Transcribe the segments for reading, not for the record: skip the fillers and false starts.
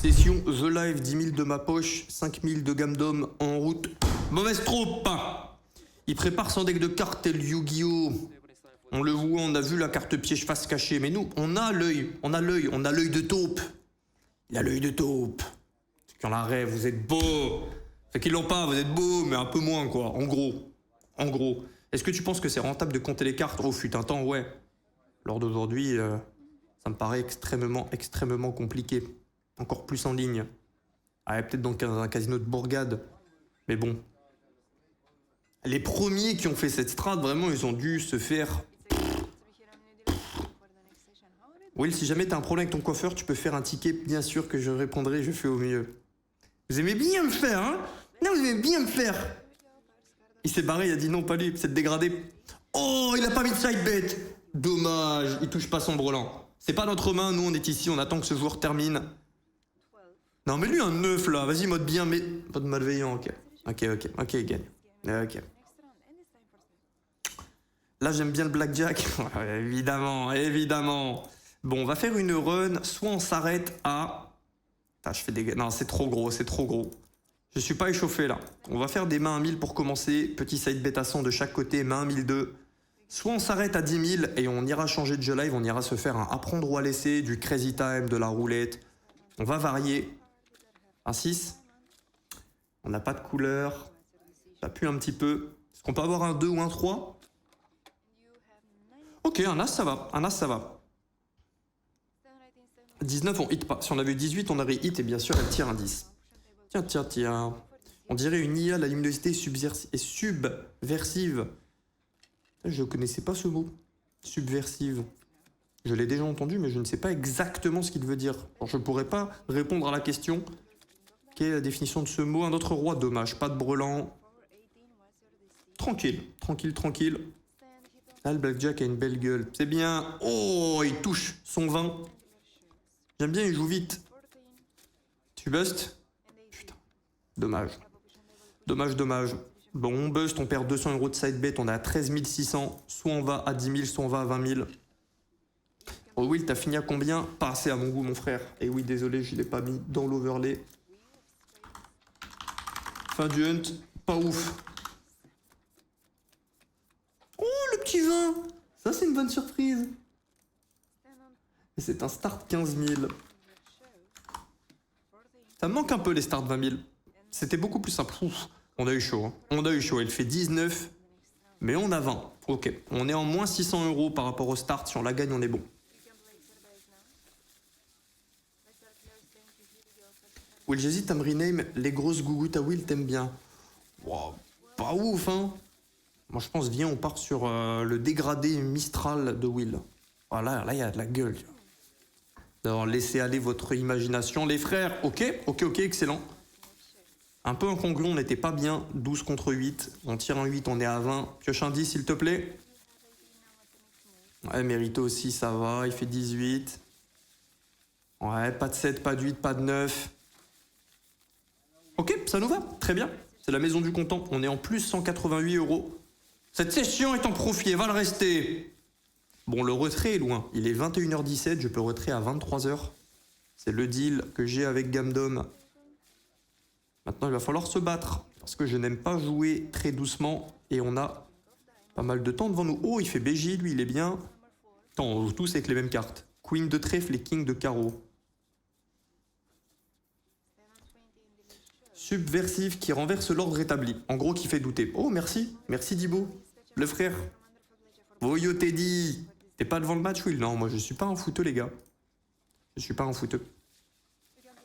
Session The Live, 10 000 de ma poche, 5 000 de Gamdom en route. Mauvaise troupe. Il prépare son deck de cartes tel Yu-Gi-Oh! On le voit, on a vu la carte piège face cachée. Mais nous, on a l'œil de taupe. Il a l'œil de taupe. Ceux qui ont la rêve, vous êtes beaux. Ceux qui l'ont pas, vous êtes beaux, mais un peu moins, quoi. En gros. Est-ce que tu penses que c'est rentable de compter les cartes? Oh, fut un temps, ouais. Lors d'aujourd'hui, ça me paraît extrêmement compliqué. Encore plus en ligne. Ah, peut-être dans un casino de bourgade. Mais bon. Les premiers qui ont fait cette strat, vraiment, ils ont dû se faire... Will, si jamais t'as un problème avec ton coiffeur, tu peux faire un ticket, bien sûr que je répondrai, je fais au mieux. Vous aimez bien me faire, hein? Non, vous aimez bien me faire. Il s'est barré, il a dit non, pas lui, c'est dégradé. Oh, il a pas mis de side bet. Dommage, il touche pas son brelan. C'est pas notre main, nous on est ici, on attend que ce joueur termine. Non, mais lui un 9 là, vas-y, mode bien, mais... Mode malveillant, ok, il gagne. Ok. Là, j'aime bien le blackjack. Évidemment. Bon, on va faire une run. Soit on s'arrête à... Ah, je fais des... Non, c'est trop gros. Je suis pas échauffé, là. On va faire des mains à 1000 pour commencer. Petit side bet à 100 de chaque côté, main à 1002. Soit on s'arrête à 10 000 et on ira changer de jeu live. On ira se faire un apprendre ou à laisser, du crazy time, de la roulette. On va varier. Un 6. On n'a pas de couleur. Ça pue un petit peu. Est-ce qu'on peut avoir un 2 ou un 3 ? Ok, un As, ça va. 19, on hit pas. Si on avait eu 18, on aurait hit et bien sûr, elle tire un 10. Tiens. On dirait une IA, la luminosité est subversive. Je connaissais pas ce mot. Subversive. Je l'ai déjà entendu, mais je ne sais pas exactement ce qu'il veut dire. Alors, je pourrais pas répondre à la question. Quelle est la définition de ce mot? Un autre roi, dommage. Pas de brelan. Tranquille. Là, le blackjack a une belle gueule. C'est bien. Oh, il touche son 20. J'aime bien, il joue vite. Tu bust? Putain. Dommage. Bon, on bust, on perd 200 € de side bet, on est à 13 600. Soit on va à 10 000, soit on va à 20 000. Oh, Will, t'as fini à combien? Pas assez à mon goût, mon frère. Et oui, désolé, je l'ai pas mis dans l'overlay. Fin du hunt, pas ouf. Oh, le petit 20! Ça, c'est une bonne surprise. Et c'est un start 15 000. Ça me manque un peu, les starts 20 000. C'était beaucoup plus simple. Ouf, on a eu chaud. Elle fait 19, mais on a 20. Ok, on est en moins 600 € par rapport au start. Si on la gagne, on est bon. Will, j'hésite à me rename les grosses gougouttes à Will, t'aimes bien. Wow, pas ouf, hein. Moi, je pense, viens, on part sur le dégradé Mistral de Will. Voilà, là, il y a de la gueule. Alors, laissez aller votre imagination. Les frères, ok, excellent. Un peu incongru, on n'était pas bien. 12 contre 8. On tire un 8, on est à 20. Pioche un 10, s'il te plaît. Ouais, Mérito aussi, ça va. Il fait 18. Ouais, pas de 7, pas de 8, pas de 9. Ok, ça nous va. Très bien. C'est la maison du content. On est en plus 188 €. Cette session est en profit et va le rester. Bon, le retrait est loin. Il est 21h17, je peux retrait à 23h. C'est le deal que j'ai avec Gamdom. Maintenant, il va falloir se battre. Parce que je n'aime pas jouer très doucement. Et on a pas mal de temps devant nous. Oh, il fait BJ, lui, il est bien. Attends, on joue tous avec les mêmes cartes. Queen de trèfle et King de carreau. Subversif qui renverse l'ordre établi. En gros, qui fait douter. Oh, merci. Merci, Dibo. Le frère. Voyo Teddy. T'es pas devant le match, Will? Non, moi je suis pas un fouteux, les gars.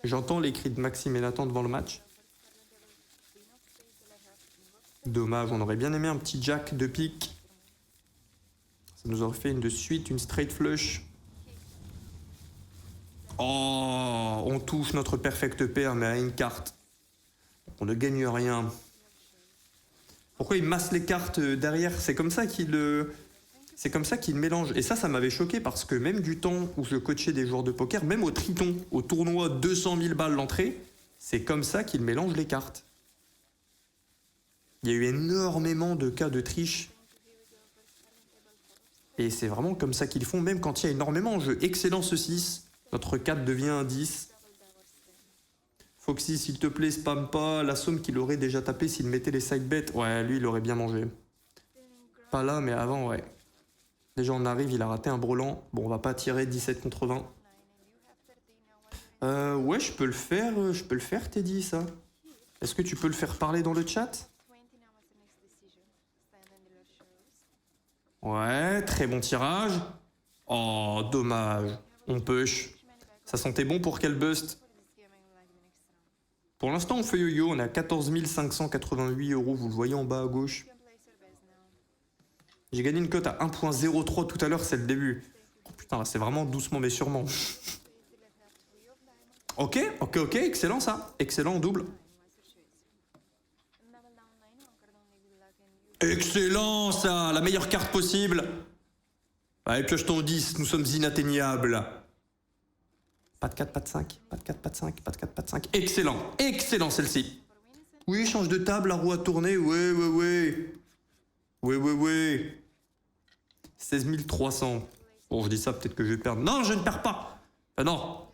J'entends les cris de Maxime et Nathan devant le match. Dommage, on aurait bien aimé un petit jack de pique. Ça nous aurait fait une de suite, une straight flush. Oh, on touche notre perfect pair, mais à une carte. On ne gagne rien. Pourquoi il masse les cartes derrière? C'est comme ça qu'il mélange. Et ça m'avait choqué parce que même du temps où je coachais des joueurs de poker, même au Triton, au tournoi 200 000 balles l'entrée, c'est comme ça qu'il mélange les cartes. Il y a eu énormément de cas de triche. Et c'est vraiment comme ça qu'ils font, même quand il y a énormément en jeu. Excellent ce 6. Notre 4 devient un 10. Foxy, s'il te plaît, spam pas la somme qu'il aurait déjà tapé s'il mettait les side bets. Ouais, lui, il aurait bien mangé. Pas là, mais avant, ouais. Déjà, on arrive, il a raté un brelan. Bon, on va pas tirer 17 contre 20. Ouais, je peux le faire, Teddy, ça. Est-ce que tu peux le faire parler dans le chat? Ouais, très bon tirage. Oh, dommage. On push. Ça sentait bon pour quel bust? Pour l'instant, on fait yo-yo. On est à 14 588 €. Vous le voyez en bas à gauche. J'ai gagné une cote à 1.03 tout à l'heure, c'est le début. Oh putain, là, c'est vraiment doucement mais sûrement. Ok, excellent ça. Excellent en double. Excellent ça, la meilleure carte possible. Allez, pioche ton 10, nous sommes inatteignables. Pas de 4, pas de 5, pas de 4, pas de 5, pas de 4, pas de 5. Excellent celle-ci. Oui, change de table, la roue a tourné, ouais. 16 300. Bon, je dis ça, peut-être que je vais perdre. Non, je ne perds pas. Ah non.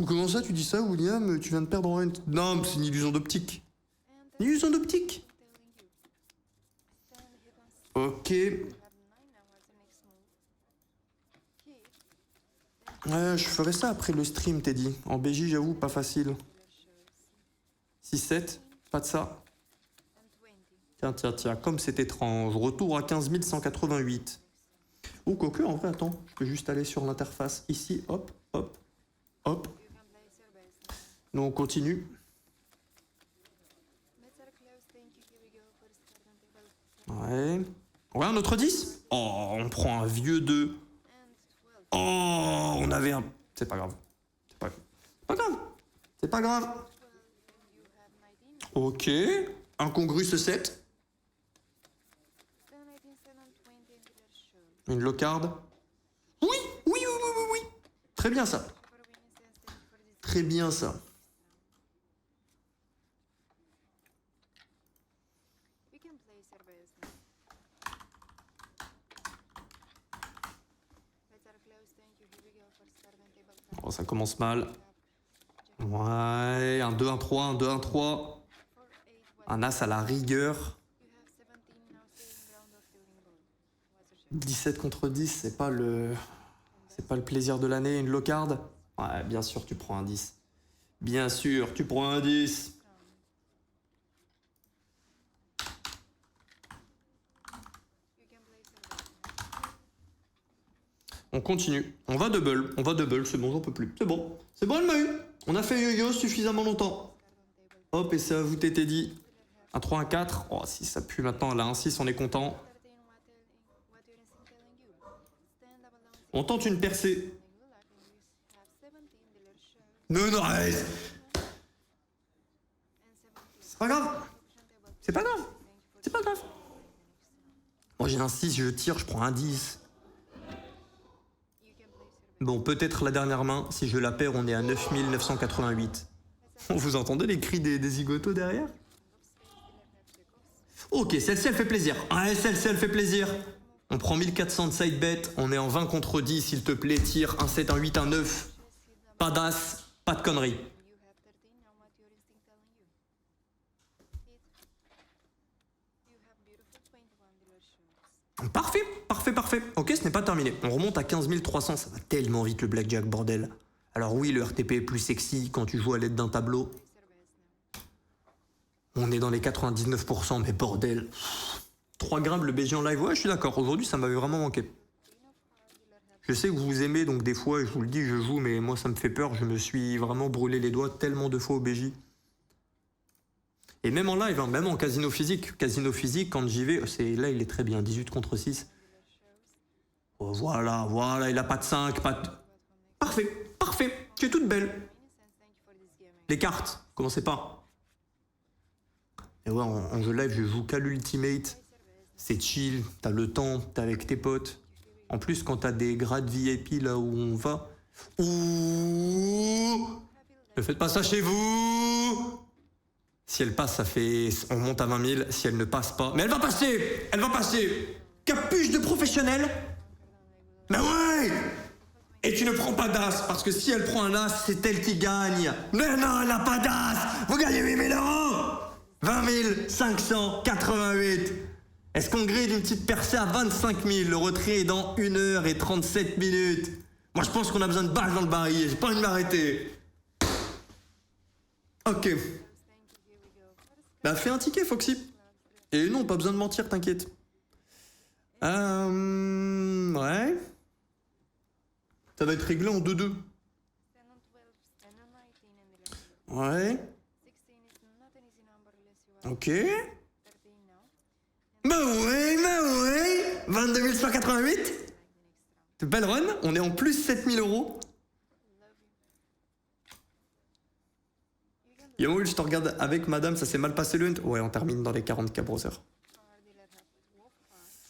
Comment ça, tu dis ça, William? Tu viens de perdre en un... Non, mais c'est une illusion d'optique. Une illusion d'optique. Ok. Je ferai ça après le stream, Teddy. En BJ, j'avoue, pas facile. 6-7, pas de ça. Tiens, comme c'est étrange. Retour à 15 188. Ou quoique, en vrai, attends. Je peux juste aller sur l'interface ici. Hop. Donc, on continue. Ouais, un autre 10. Oh, on prend un vieux 2. Oh, on avait un... C'est pas grave. C'est pas grave. Ok. Incongru ce 7. Une low card. Oui. Très bien ça. Oh, ça commence mal. Ouais, un 2, 1, 3, un 2, 1, 3. Un as à la rigueur. 17 contre 10, c'est pas le plaisir de l'année, une low card. Ouais, bien sûr, tu prends un 10. Bien sûr, tu prends un 10. On continue. On va double, c'est bon, j'en peux plus. C'est bon, elle m'a eu. On a fait yo-yo suffisamment longtemps. Hop, et c'est à vous, Teddy. Un 3, un 4. Oh, si ça pue maintenant, elle a un 6, on est content. On tente une percée. Non, arrête. C'est pas grave. Moi, j'ai un 6, je tire, je prends un 10. Bon, peut-être la dernière main. Si je la perds, on est à 9 988. Vous entendez les cris des zigotos derrière? Ok, celle-ci, elle fait plaisir. Ouais, celle-ci, elle fait plaisir. On prend 1400 de side bet. On est en 20 contre 10, s'il te plaît. Tire, un 7, un 8, un 9. Pas d'as, pas de conneries. Parfait. Ok, ce n'est pas terminé. On remonte à 15 300. Ça va tellement vite le blackjack, bordel. Alors oui, le RTP est plus sexy quand tu joues à l'aide d'un tableau. On est dans les 99%, mais bordel. 3 grammes le BG en live. Ouais, je suis d'accord. Aujourd'hui, ça m'avait vraiment manqué. Je sais que vous aimez, donc des fois, je vous le dis, je joue, mais moi, ça me fait peur. Je me suis vraiment brûlé les doigts tellement de fois au BJ. Et même en live, hein, même en casino physique. Casino physique, quand j'y vais, là, il est très bien. 18 contre 6. Oh, voilà, il a pas de 5, pas de... Parfait. Tu es toute belle. Les cartes, commencez pas. Et ouais, en jeu live, je joue qu'à l'ultimate. C'est chill, t'as le temps, t'es avec tes potes. En plus, quand t'as des grades VIP là où on va... Ouh, ne faites pas ça chez vous. Si elle passe, on monte à 20 000. Si elle ne passe pas... Mais elle va passer. Capuche de professionnel. Mais ouais. Et tu ne prends pas d'as, parce que si elle prend un as, c'est elle qui gagne. Mais non, elle n'a pas d'as. Vous gagnez 8 000 euros. 20 588. Est-ce qu'on grille d'une petite percée à 25 000? Le retrait est dans 1 heure et 37 minutes. Moi, je pense qu'on a besoin de balles dans le barillet. J'ai pas envie de m'arrêter. Ok. Bah, fais un ticket, Foxy. Et non, pas besoin de mentir, t'inquiète. Ouais. Ça va être réglé en 2-2. Ouais. Ok. Bah ouais. 22 188. Belle run. On est en plus 7 000 euros. Yo, je te regarde avec madame, ça s'est mal passé le hunt. Ouais, on termine dans les 40K browser.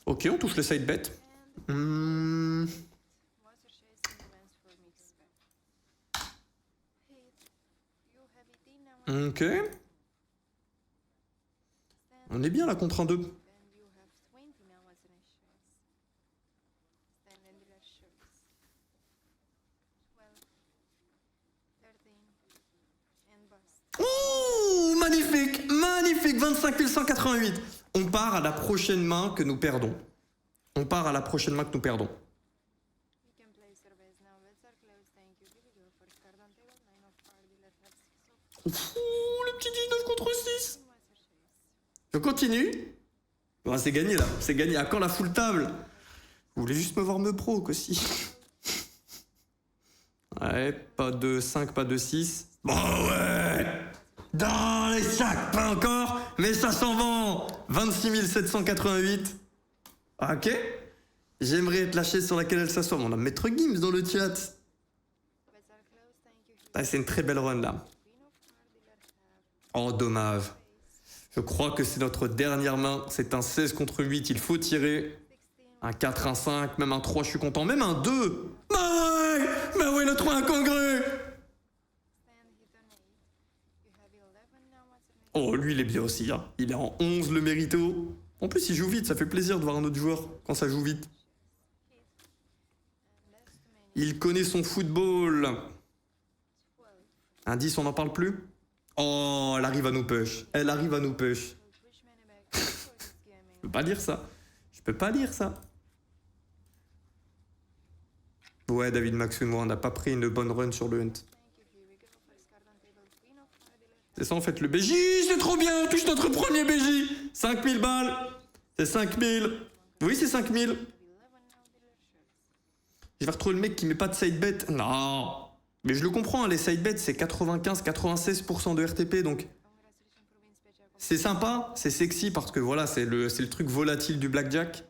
Ok, on touche le side bet. Ok. On est bien là contre un 2. Oh, magnifique, magnifique, 25 188. On part à la prochaine main que nous perdons. On part à la prochaine main que nous perdons. Ouh, le petit 19 contre 6. Je continue. Bon, c'est gagné là, c'est gagné. À quand la full table? Vous voulez juste me voir me pro aussi. Ouais, pas de 5, pas de 6. Bon ouais. Dans les sacs, pas encore, mais ça s'en vend. 26 788. Ok. J'aimerais être lâché sur laquelle elle s'assoit. On a Maître Gims dans le chat. Ah, c'est une très belle run là. Oh, dommage. Je crois que c'est notre dernière main. C'est un 16 contre 8. Il faut tirer. Un 4, un 5, même un 3, je suis content. Même un 2. Bah ouais, le 3 incongru. Oh, lui, il est bien aussi. Hein. Il est en 11, le mérito. En plus, il joue vite. Ça fait plaisir de voir un autre joueur quand ça joue vite. Il connaît son football. Un 10, on n'en parle plus? Oh, elle arrive à nous push. Elle arrive à nous push. Je peux pas lire ça. Je peux pas lire ça. Ouais, David Maxwell, moi, on n'a pas pris une bonne run sur le hunt. C'est ça en fait le BJ, c'est trop bien, on touche notre premier BJ. 5000 balles. C'est 5000. Oui, c'est 5000. Je vais retrouver le mec qui met pas de side bet. Non. Mais je le comprends, hein, les side bets, c'est 95-96% de RTP, donc c'est sympa, c'est sexy parce que voilà, c'est le truc volatile du blackjack.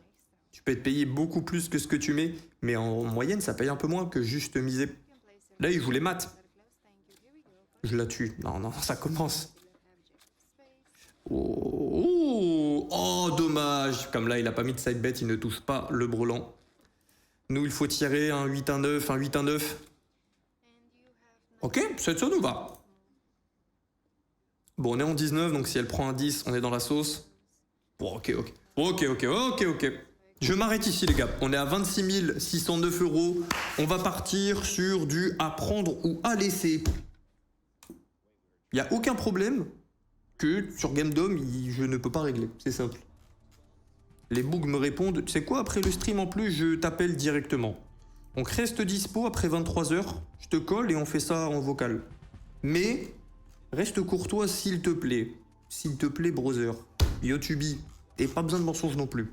Tu peux être payé beaucoup plus que ce que tu mets, mais en moyenne, ça paye un peu moins que juste miser. Là, il joue les maths. Je la tue. Non, ça commence. Oh, dommage. Comme là, il a pas mis de side bet, il ne touche pas le brelan. Nous, il faut tirer un 8, un 9, un 8, un 9. Ok, ça nous va. Bon, on est en 19, donc si elle prend un 10, on est dans la sauce. Bon, ok. Je m'arrête ici, les gars. On est à 26 609 euros. On va partir sur du à prendre ou à laisser. Il n'y a aucun problème que sur GameDom, je ne peux pas régler. C'est simple. Les bugs me répondent. Tu sais quoi, après le stream en plus, je t'appelle directement. Donc reste dispo après 23h. Je te colle et on fait ça en vocal. Mais reste courtois s'il te plaît. S'il te plaît, brother. YouTube. Et pas besoin de mensonges non plus.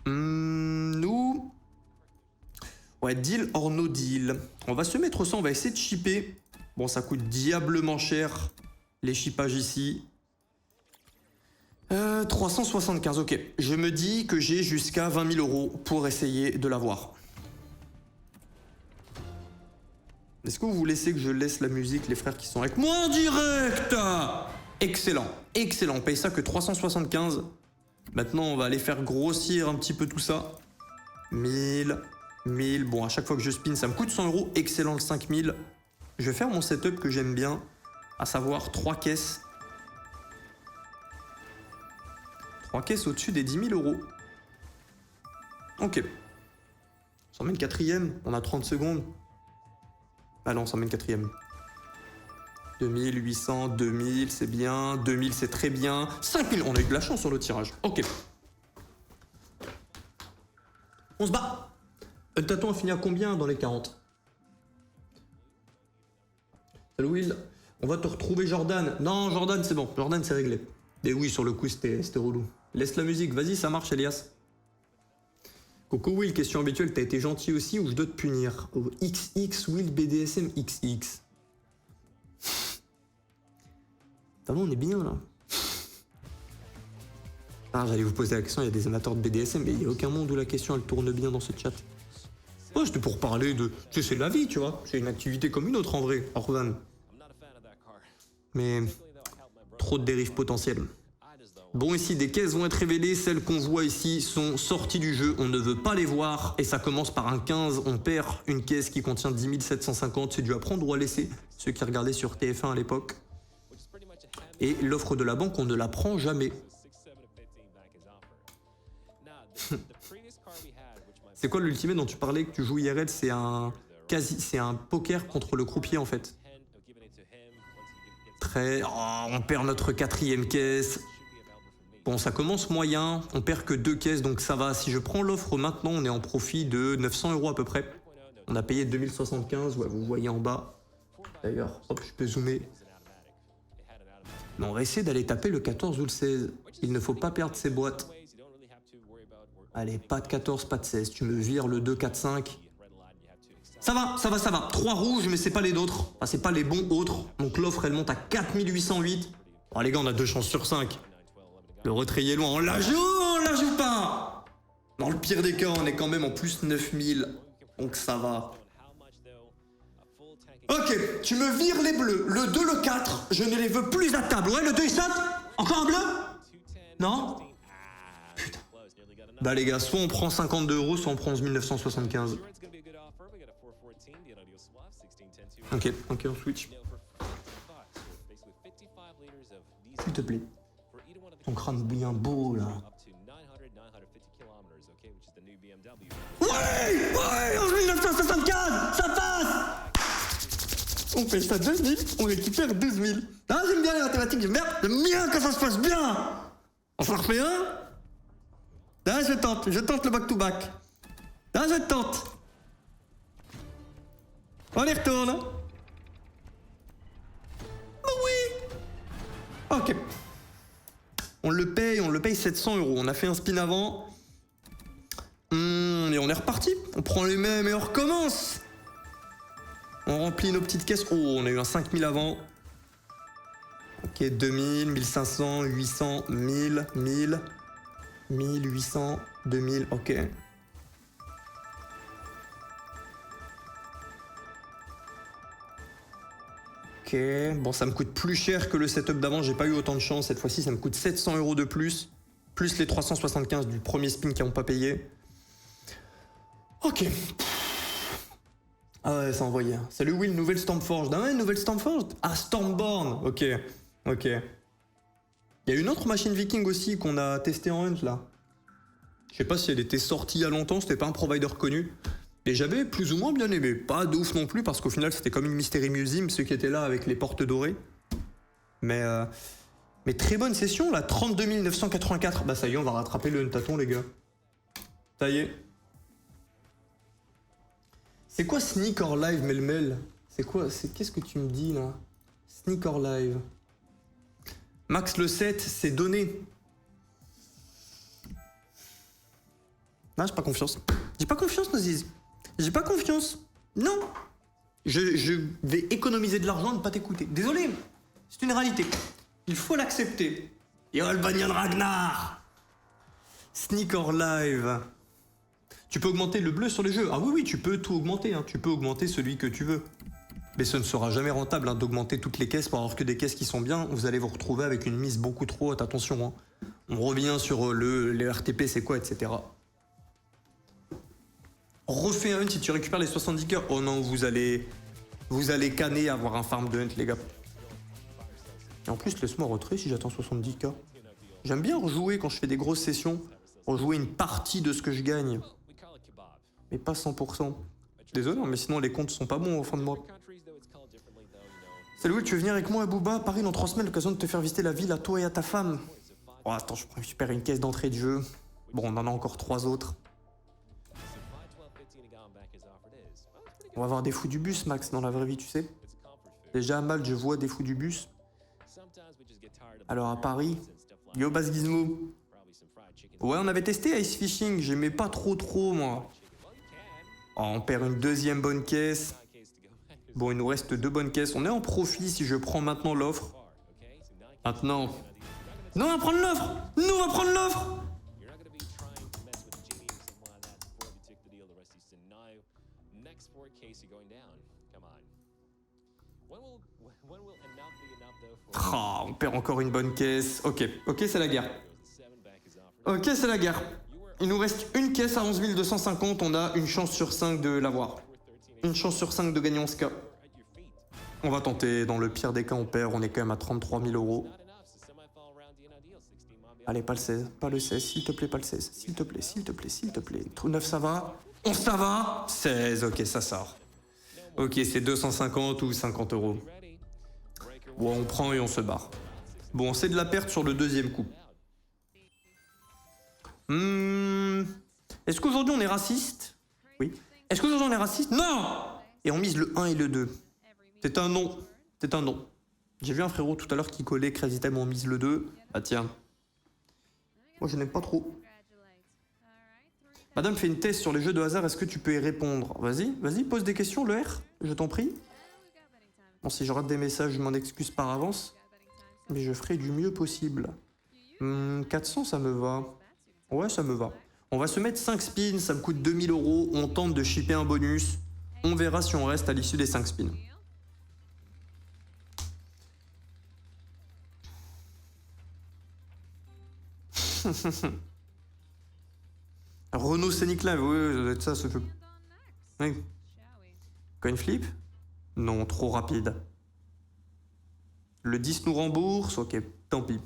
Nous... Ouais, deal or no deal. On va se mettre ça, on va essayer de shipper. Bon, ça coûte diablement cher, les shippages ici. 375, ok. Je me dis que j'ai jusqu'à 20 000 euros pour essayer de l'avoir. Est-ce que vous laissez que je laisse la musique, les frères qui sont avec moi en direct? Excellent, excellent. On paye ça que 375. Maintenant, on va aller faire grossir un petit peu tout ça. 1000, 1000. Bon, à chaque fois que je spin, ça me coûte 100 euros. Excellent le 5000. Je vais faire mon setup que j'aime bien, à savoir 3 caisses. 3 caisses au-dessus des 10 000 euros. Ok. On s'emmène quatrième, on a 30 secondes. Ah non, on s'emmène quatrième. 2800, 2000, c'est bien. 2000, c'est très bien. 5000, on a eu de la chance sur le tirage. Ok. On se bat. Un tâton a fini à combien dans les 40? Salut Will. On va te retrouver Jordan. Non, Jordan, c'est bon. Jordan, c'est réglé. Et oui, sur le coup, c'était relou. Laisse la musique. Vas-y, ça marche, Elias. Coco Will, question habituelle. T'as été gentil aussi ou je dois te punir? Oh, XX Will BDSM XX. Ça va, on est bien là. Ah, j'allais vous poser la question, il y a des amateurs de BDSM, mais il n'y a aucun monde où la question elle tourne bien dans ce chat. Ouais, c'était pour parler de... Tu sais, c'est la vie, tu vois. C'est une activité comme une autre en vrai, Orvan. Mais... trop de dérives potentielles. Bon, ici, des caisses vont être révélées. Celles qu'on voit ici sont sorties du jeu. On ne veut pas les voir. Et ça commence par un 15. On perd une caisse qui contient 10 750. C'est dû à prendre ou à laisser. Ceux qui regardaient sur TF1 à l'époque. Et l'offre de la banque, on ne la prend jamais. C'est quoi l'ultimate dont tu parlais que tu joues IRL? C'est un poker contre le croupier en fait. Très... Oh, on perd notre quatrième caisse. Bon, ça commence moyen. On perd que 2 caisses, donc ça va. Si je prends l'offre maintenant, on est en profit de 900 € à peu près. On a payé 2075, ouais, vous voyez en bas. D'ailleurs, hop, je peux zoomer. Mais on va essayer d'aller taper le 14 ou le 16. Il ne faut pas perdre ces boîtes. Allez, pas de 14, pas de 16. Tu me vires le 2, 4, 5. Ça va, ça va, ça va. 3 rouges, mais c'est pas les autres. Enfin, c'est pas les bons autres. Donc l'offre, elle monte à 4808. Oh les gars, on a 2 chances sur 5. Le retrait est loin. On la joue pas. Dans le pire des cas, on est quand même en plus 9000. Donc ça va. Ok, tu me vires les bleus. Le 2, le 4, je ne les veux plus à table. Ouais, le 2 il saute. Encore un bleu? Non? Putain. Bah les gars, soit on prend 52 €, soit on prend 11 975. Ok, on switch. S'il te plaît. Ton crâne bien beau là. Ouais, 11 975, ça passe. On fait ça 2000, on récupère 12 000. Ah, j'aime bien les mathématiques, j'aime bien quand ça se passe bien. On s'en refait un? Là, je tente le back-to-back. Là, je tente. On y retourne. Oh oui. Ok. On le paye 700 €. On a fait un spin avant. Et on est reparti. On prend les mêmes et on recommence. On remplit nos petites caisses. Oh, on a eu un 5000 avant. Ok, 2000, 1500, 800, 1000, 1000, 1800, 2000, ok. Ok, bon ça me coûte plus cher que le setup d'avant, j'ai pas eu autant de chance. Cette fois-ci, ça me coûte 700 € de plus. Plus les 375 du premier spin qui n'ont pas payé. Ok. Ah ouais, c'est envoyé. Salut Will, nouvelle Stormforged. Ah ouais, nouvelle Stormforged. Ah, Stormborn. Ok. Il y a une autre machine viking aussi qu'on a testée en hunt là. Je sais pas si elle était sortie il y a longtemps, c'était pas un provider connu. Et j'avais plus ou moins bien aimé. Pas de ouf non plus parce qu'au final c'était comme une Mystery Museum, ceux qui étaient là avec les portes dorées. Mais très bonne session là, 32 984. Bah ça y est, on va rattraper le tâton les gars. Ça y est. C'est quoi Sneak or Live, Melmel? C'est quoi? Qu'est-ce que tu me dis là? Sneak or Live. Max le 7, c'est donné. Non, j'ai pas confiance. J'ai pas confiance, Noziz. J'ai pas confiance. Non. Je vais économiser de l'argent et ne pas t'écouter. Désolé, c'est une réalité. Il faut l'accepter. Et Albanian Ragnar. Sneak or Live. Tu peux augmenter le bleu sur les jeux. Ah oui, tu peux tout augmenter. Hein. Tu peux augmenter celui que tu veux. Mais ce ne sera jamais rentable d'augmenter toutes les caisses pour avoir que des caisses qui sont bien. Vous allez vous retrouver avec une mise beaucoup trop haute. Attention. Hein. On revient sur les RTP, c'est quoi, etc. Refais un hunt si tu récupères les 70 cœurs. Oh non, vous allez canner avoir un farm de hunt, les gars. Et en plus, laisse-moi retrait si j'attends 70K. J'aime bien rejouer quand je fais des grosses sessions. Rejouer une partie de ce que je gagne. Mais pas 100%. Désolé, mais sinon les comptes sont pas bons au fin de mois. Salut, tu veux venir avec moi à Booba à Paris dans 3 semaines, l'occasion de te faire visiter la ville à toi et à ta femme. Oh, attends, je récupère une caisse d'entrée de jeu. Bon, on en a encore 3 autres. On va voir des fous du bus, Max, dans la vraie vie, tu sais. Déjà à Malte, je vois des fous du bus. Alors à Paris, yo Bass Gizmo. Ouais, on avait testé Ice Fishing, j'aimais pas trop moi. Oh, on perd une deuxième bonne caisse. Bon, il nous reste 2 bonnes caisses. On est en profit si je prends maintenant l'offre. Maintenant. Non, on va prendre l'offre. Nous, on va prendre l'offre. Ah, on perd encore une bonne caisse. Ok, c'est la guerre. Ok, c'est la guerre. Il nous reste une caisse à 11 250. On a une chance sur 5 de l'avoir. Une chance sur 5 de gagner en ce cas. On va tenter. Dans le pire des cas, on perd. On est quand même à 33 000 euros. Allez, pas le 16. Pas le 16. S'il te plaît, pas le 16. S'il te plaît, s'il te plaît, s'il te plaît. Trou 9, ça va. 11, ça va. 16, ok, ça sort. Ok, c'est 250 ou 50 euros. Bon, on prend et on se barre. Bon, c'est de la perte sur le deuxième coup. Est-ce qu'aujourd'hui on est raciste? Oui. Est-ce qu'aujourd'hui on est raciste? Non! Et on mise le 1 et le 2. C'est un non. C'est un non. J'ai vu un frérot tout à l'heure qui collait Crazy Time, on mise le 2. Ah tiens. Moi je n'aime pas trop. Madame fait une thèse sur les jeux de hasard, est-ce que tu peux y répondre? Vas-y, pose des questions, le R, je t'en prie. Bon, si je rate des messages, je m'en excuse par avance. Mais je ferai du mieux possible. 400, ça me va. Ouais, ça me va. On va se mettre 5 spins, ça me coûte 2000 euros. On tente de shipper un bonus. On verra si on reste à l'issue des 5 spins. Renault Scenic Live, oui, ça doit être ça, ce jeu. Oui. Coin flip? Non, trop rapide. Le 10 nous rembourse, ok, tant pis.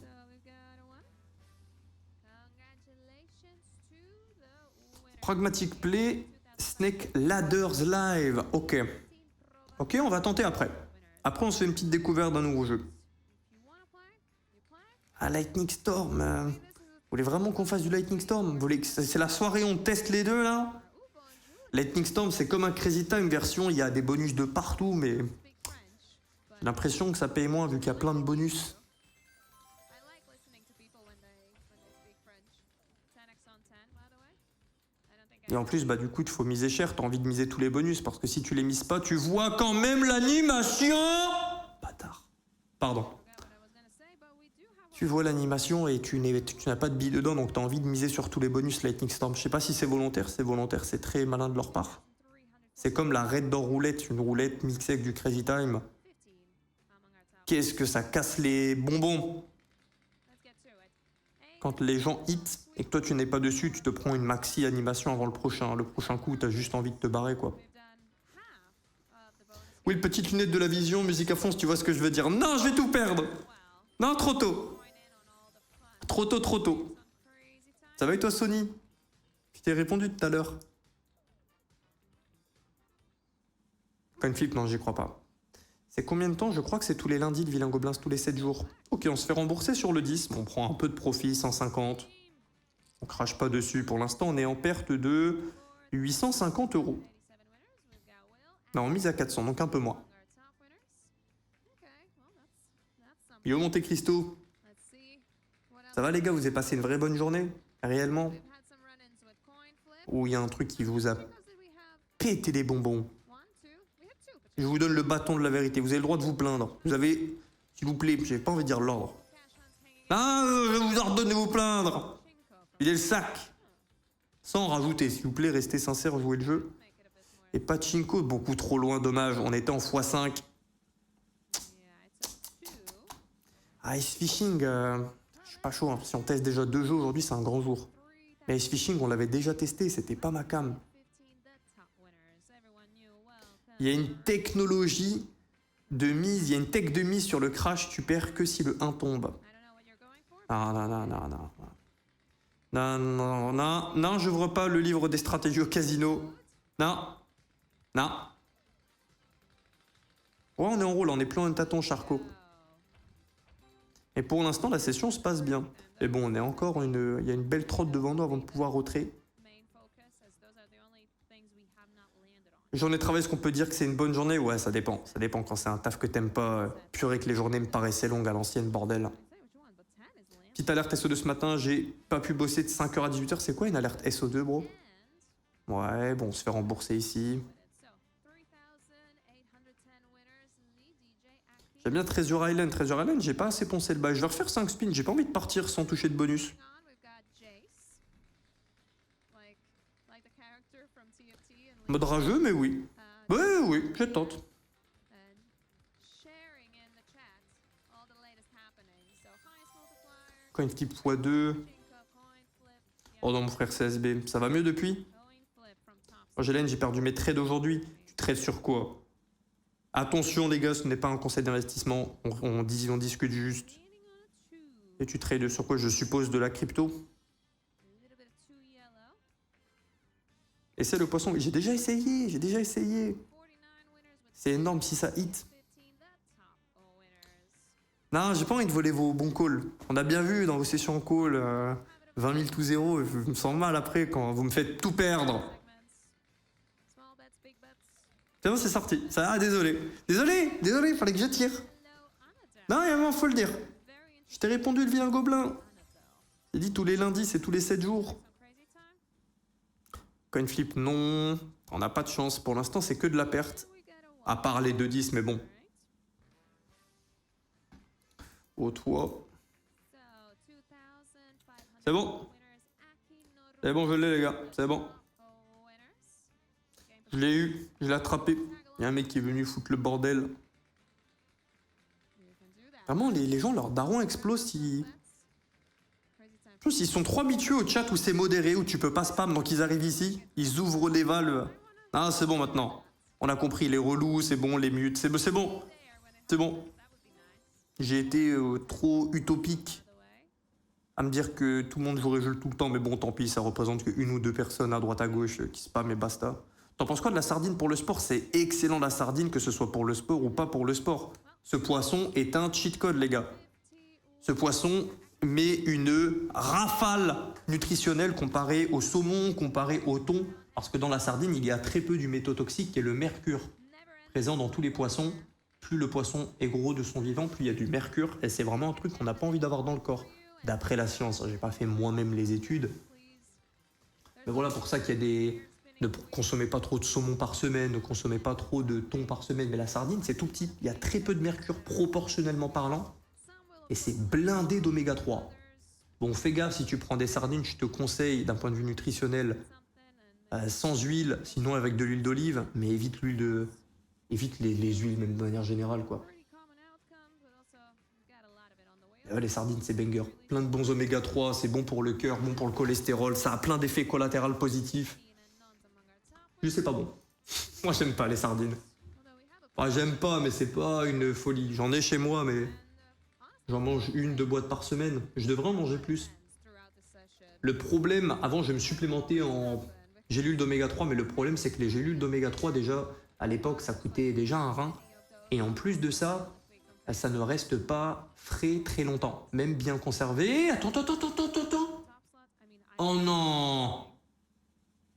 Pragmatic Play, Snake Ladders Live, ok. Ok, on va tenter après. Après, on se fait une petite découverte d'un nouveau jeu. Ah, Lightning Storm. Vous voulez vraiment qu'on fasse du Lightning Storm? Vous voulez que c'est la soirée, on teste les deux, là? Lightning Storm, c'est comme un Crazy Time version, il y a des bonus de partout, mais... J'ai l'impression que ça paye moins vu qu'il y a plein de bonus. Et en plus, bah du coup, il faut miser cher, t'as envie de miser tous les bonus, parce que si tu les mises pas, tu vois quand même l'animation. Bâtard. Pardon. Tu vois l'animation et tu n'as pas de billes dedans, donc t'as envie de miser sur tous les bonus Lightning Storm. Je sais pas si c'est volontaire, c'est très malin de leur part. C'est comme la Red Door roulette, une roulette mixée avec du Crazy Time. Qu'est-ce que ça casse les bonbons. Quand les gens hit et que toi tu n'es pas dessus, tu te prends une maxi animation avant le prochain. Le prochain coup, t'as juste envie de te barrer, quoi. Oui, petite lunette de la vision, musique à fond, si tu vois ce que je veux dire. Non, je vais tout perdre. Non, trop tôt. Trop tôt. Ça va et toi, Sony? Je t'ai répondu tout à l'heure. Coin flip, non, j'y crois pas. C'est combien de temps? Je crois que c'est tous les lundis de Vilain Gobelins, tous les 7 jours. Ok, on se fait rembourser sur le 10, on prend un peu de profit, 150. On crache pas dessus. Pour l'instant, on est en perte de 850 euros. Non, on mise à 400, donc un peu moins. Yo, Monte Cristo. Ça va les gars, vous avez passé une vraie bonne journée? Réellement? Ou il y a un truc qui vous a pété des bonbons? Je vous donne le bâton de la vérité. Vous avez le droit de vous plaindre. Vous avez, s'il vous plaît, j'ai pas envie de dire l'ordre. Ah, je vous ordonne de vous plaindre. Il est le sac. Sans rajouter, s'il vous plaît, restez sincère, jouez le jeu. Et Pachinko, beaucoup trop loin, dommage. On était en x5. Ice Fishing, je suis pas chaud. Hein. Si on teste déjà 2 jeux aujourd'hui, c'est un grand jour. Mais Ice Fishing, on l'avait déjà testé, c'était pas ma cam. Il y a une technologie de mise, il y a une tech de mise sur le crash, tu perds que si le 1 tombe. Non, j'ouvre pas le livre des stratégies au casino. Non. Non. Ouais, on est en roule, on est plein de tâtons, Charcot. Et pour l'instant, la session se passe bien. Mais bon, on est encore il y a une belle trotte devant nous avant de pouvoir retrait. Journée de travail, est-ce qu'on peut dire que c'est une bonne journée? Ouais, ça dépend. Ça dépend quand c'est un taf que t'aimes pas. Purée que les journées me paraissaient longues à l'ancienne, bordel. Petite alerte SO2 ce matin, j'ai pas pu bosser de 5h à 18h. C'est quoi une alerte SO2, bro? Ouais, bon, on se fait rembourser ici. J'aime bien Treasure Island. Treasure Island, j'ai pas assez poncé le bas. Je vais refaire 5 spins, j'ai pas envie de partir sans toucher de bonus. Mode rageux, mais oui. Ouais, oui, je tente. Coin flip x2. Oh non, mon frère CSB, ça va mieux depuis? Oh, Gélène, j'ai perdu mes trades aujourd'hui. Tu trades sur quoi? Attention les gars, ce n'est pas un conseil d'investissement. On discute juste. Et tu trades sur quoi? Je suppose de la crypto. Essaie le poisson. J'ai déjà essayé. C'est énorme si ça hit. Non, j'ai pas envie de voler vos bons calls. On a bien vu dans vos sessions call 20 000 tout zéro. Je me sens mal après quand vous me faites tout perdre. C'est bon, c'est sorti. Ça, ah, désolé, il fallait que je tire. Non, il faut le dire. Je t'ai répondu le vilain gobelin. J'ai dit tous les lundis, c'est tous les 7 jours. Coin flip, non. On n'a pas de chance. Pour l'instant, c'est que de la perte. À part les 2-10, mais bon. Au toit. C'est bon. C'est bon, je l'ai, les gars. C'est bon. Je l'ai eu. Je l'ai attrapé. Il y a un mec qui est venu foutre le bordel. Vraiment, les gens, leur daron explose si... En plus, ils sont trop habitués au chat où c'est modéré, où tu peux pas spam, donc ils arrivent ici, ils ouvrent des valves. Ah, c'est bon maintenant. On a compris, les relous, c'est bon, les mutes, c'est bon. C'est bon. J'ai été trop utopique à me dire que tout le monde jouerait jeu tout le temps, mais bon, tant pis, ça représente qu'une ou deux personnes à droite à gauche qui spam et basta. T'en penses quoi de la sardine pour le sport? C'est excellent la sardine, que ce soit pour le sport ou pas pour le sport. Ce poisson est un cheat code, les gars. Ce poisson met une rafale nutritionnelle comparée au saumon, comparée au thon, parce que dans la sardine, il y a très peu du métaux toxique qui est le mercure, présent dans tous les poissons. Plus le poisson est gros de son vivant, plus il y a du mercure, et c'est vraiment un truc qu'on n'a pas envie d'avoir dans le corps. D'après la science, j'ai pas fait moi-même les études. Mais voilà, pour ça qu'il y a des... Ne consommez pas trop de saumon par semaine, ne consommez pas trop de thon par semaine, mais la sardine, c'est tout petit. Il y a très peu de mercure proportionnellement parlant, et c'est blindé d'oméga 3. Bon, fais gaffe, si tu prends des sardines, je te conseille, d'un point de vue nutritionnel, sans huile, sinon avec de l'huile d'olive, mais évite l'huile de... Évite les huiles, même de manière générale, quoi. Les sardines, c'est banger. Plein de bons oméga 3, c'est bon pour le cœur, bon pour le cholestérol, ça a plein d'effets collatéraux positifs. Je sais pas bon. Moi, j'aime pas les sardines. Enfin, j'aime pas, mais c'est pas une folie. J'en ai chez moi, mais j'en mange 1-2 boîtes par semaine. Je devrais en manger plus. Le problème, avant, je me supplémentais en gélules d'oméga 3, mais le problème, c'est que les gélules d'oméga 3, déjà, à l'époque, ça coûtait déjà un rein. Et en plus de ça, ça ne reste pas frais très longtemps. Même bien conservé. Attends. Oh non!